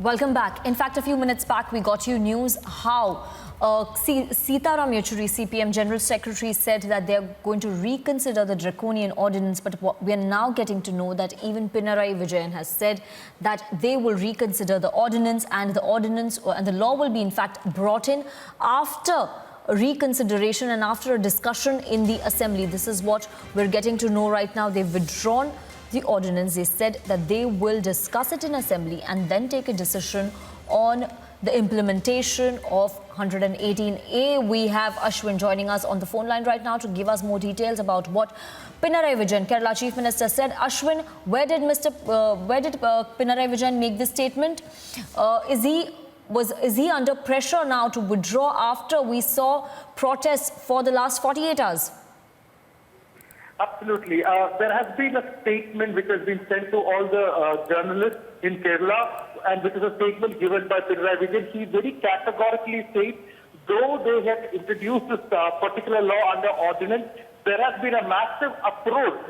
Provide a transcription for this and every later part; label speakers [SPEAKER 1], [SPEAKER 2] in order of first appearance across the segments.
[SPEAKER 1] Welcome back. In fact, a few minutes back, we got you news how Sitaram Yechuri, CPM General Secretary, said that they are going to reconsider the draconian ordinance. But we are now getting to know that even Pinarayi Vijayan has said that they will reconsider the ordinance, and the law will be in fact brought in after reconsideration and after a discussion in the assembly. This is what we're getting to know right now. They've withdrawn the ordinance. They said that they will discuss it in assembly and then take a decision on the implementation of 118A. We have Ashwin joining us on the phone line right now to give us more details about what Pinarayi Vijayan, Kerala Chief Minister, said. Ashwin, where did Pinarayi Vijayan make this statement? Is he under pressure now to withdraw after we saw protests for the last 48 hours?
[SPEAKER 2] Absolutely. There has been a statement which has been sent to all the journalists in Kerala, and which is a statement given by Pinarayi Vijayan. He very categorically states, though they have introduced this particular law under ordinance, there has been a massive approach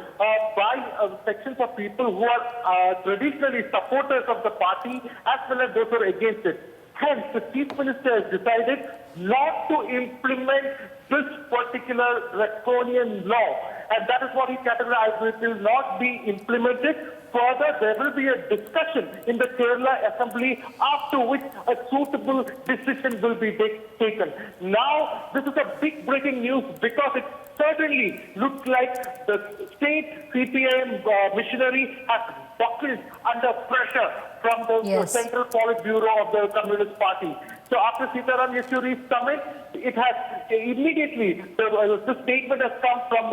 [SPEAKER 2] by sections of people who are traditionally supporters of the party as well as those who are against it. Hence, the Chief Minister has decided not to implement this particular draconian law. And that is what he categorized. It will not be implemented. Further, there will be a discussion in the Kerala Assembly, after which a suitable decision will be taken. Now, this is a big breaking news because it certainly looks like the state CPIM machinery has buckled under pressure from the Central Politburo of the Communist Party. So after Sitaram Yechury's comment, it has immediately, the statement has come from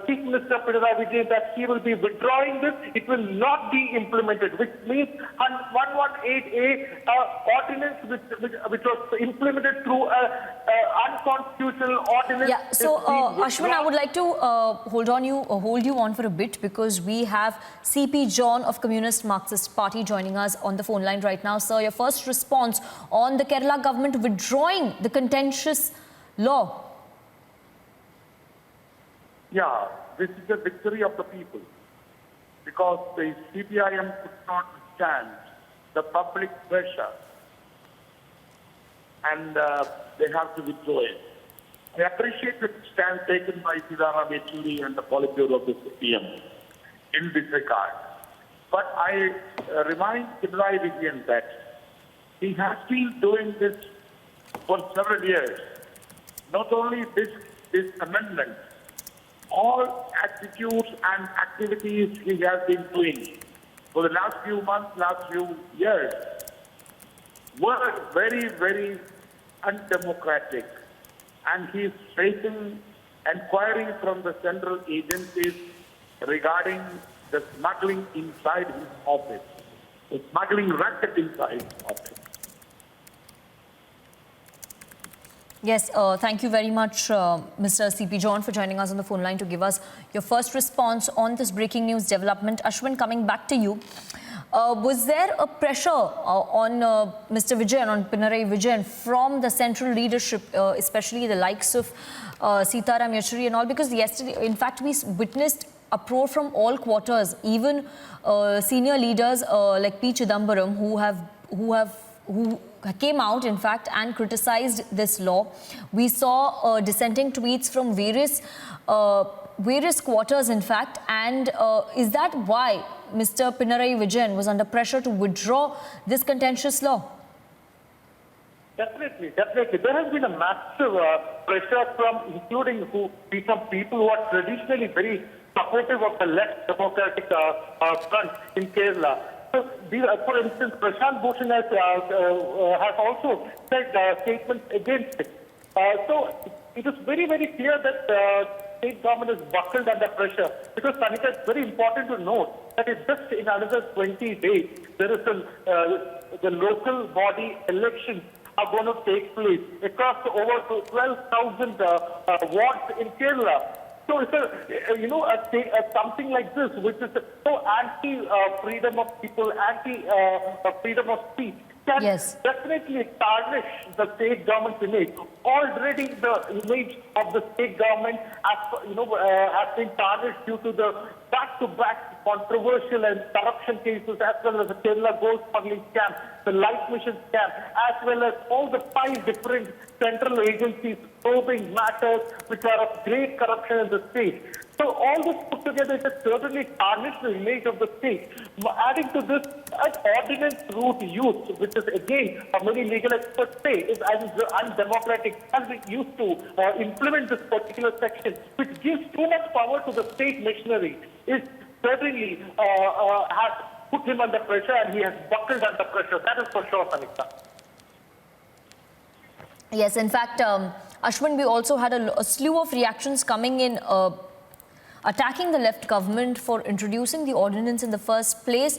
[SPEAKER 2] Chief Minister Pinarayi Vijayan that he will be withdrawing this. It will not be implemented, which means 118A ordinance which was implemented through an unconstitutional ordinance.
[SPEAKER 1] Yeah, so Ashwin, I would like to hold you on for a bit, because we have CP John of Communist Marxist Party joining us on the phone line right now. Sir, your first response on the Kerala government withdrawing the contentious law?
[SPEAKER 3] Yeah, this is a victory of the people, because the CPIM could not withstand the public pressure, and they have to withdraw it. I appreciate the stand taken by Sitaram Yechury and the Politburo of the CPM in this regard. But I remind Pinarayi Vijayan that he has been doing this for several years. Not only this amendment, all attitudes and activities he has been doing for the last few months, last few years, were very, very undemocratic. And he is facing inquiry from the central agencies regarding the smuggling inside his office, the smuggling racket inside his office.
[SPEAKER 1] Yes, thank you very much, Mr. CP John, for joining us on the phone line to give us your first response on this breaking news development. Ashwin, coming back to you, was there a pressure on Mr. Vijayan, on Pinarayi Vijayan, from the central leadership, especially the likes of Sitaram Yechury and all? Because yesterday, in fact, we witnessed uproar from all quarters, even senior leaders like P. Chidambaram, who came out, in fact, and criticized this law. We saw dissenting tweets from various quarters, in fact. And is that why Mr. Pinarayi Vijayan was under pressure to withdraw this contentious law?
[SPEAKER 2] Definitely, definitely. There has been a massive pressure from, including some people who are traditionally very supportive of the left democratic front in Kerala. So, for instance, Prashant Bhushan has also said statements against it. So it is very, very clear that the state government is buckled under pressure. Because, Sanika, it's very important to note that it's just in another 20 days, there is the local body elections are going to take place across over 12,000 wards in Kerala. So it's something like this, which is so anti-freedom of people, anti-freedom of speech, can definitely tarnish the state government's image. Already the image of the state government has been tarnished due to the back-to-back controversial and corruption cases, as well as the Kerala gold smuggling scam, the life mission scam, as well as all the 5 different central agencies probing matters which are of great corruption in the state. So all this put together, it has certainly tarnished the image of the state. Adding to this, an ordinance route used, which is again, many legal experts say, is undemocratic, as we used to implement this particular section, which gives too much power to the state machinery, is certainly has put him under pressure, and he has buckled under pressure. That is for sure, Sanika.
[SPEAKER 1] Yes, in fact, Ashwin, we also had a slew of reactions coming in attacking the left government for introducing the ordinance in the first place.